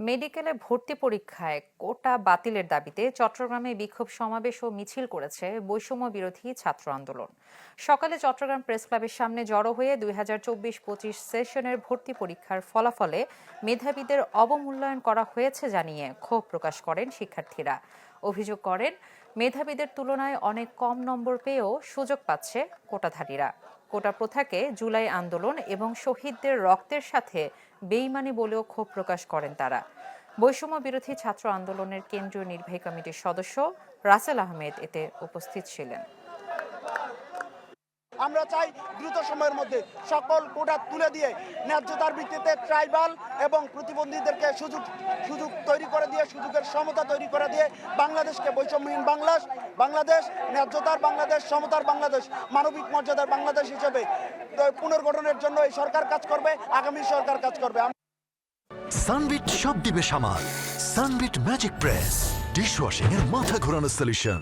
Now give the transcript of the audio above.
মেডিকেলে ভর্তি পরীক্ষায় কোটা বাতিলের দাবিতে চট্টগ্রামে বিক্ষোভ সমাবেশ ও মিছিল করেছে বৈষম্য বিরোধী ছাত্র আন্দোলন। সকালে চট্টগ্রাম প্রেস ক্লাবের সামনে জড়ো হয়ে 2024-25 সেশনের ভর্তি পরীক্ষার ফলাফলে মেধাবীদের অবমূল্যায়ন করা হয়েছে জানিয়ে ক্ষোভ প্রকাশ করেন শিক্ষার্থীরা। অভিযোগ করেন, মেধাবীদের তুলনায় অনেক কম নম্বর পেয়েও সুযোগ পাচ্ছে কোটাধারীরা। কোটা প্রথাকে জুলাই আন্দোলন এবং শহীদদের রক্তের সাথে বেইমানি বলেও ক্ষোভ প্রকাশ করেন তারা। বৈষম্য বিরোধী ছাত্র আন্দোলনের কেন্দ্রীয় নির্বাহী কমিটির সদস্য রাসেল আহমেদ এতে উপস্থিত ছিলেন। আমরা চাই দ্রুত সময়ের মধ্যে সকল কোটা তুলে দিয়ে ন্যায্যতার ভিত্তিতে ট্রাইবাল এবং প্রতিবন্ধীদেরকে সুযোগ তৈরি করে দিয়ে, সুযোগের সমতা তৈরি করে দিয়ে বাংলাদেশকে বৈষম্যহীন বাংলাদেশ, ন্যায্যতার বাংলাদেশ, সমতার বাংলাদেশ, মানবিক মর্যাদার বাংলাদেশ হিসেবে পুনর্গঠনের জন্য এই সরকার কাজ করবে, আগামী সরকার কাজ করবে। সানবিট সব দিবে সামাল। সানবিট ম্যাজিক প্রেস ডিশওয়াশিং এর মাথা ঘোরানো সলিউশন।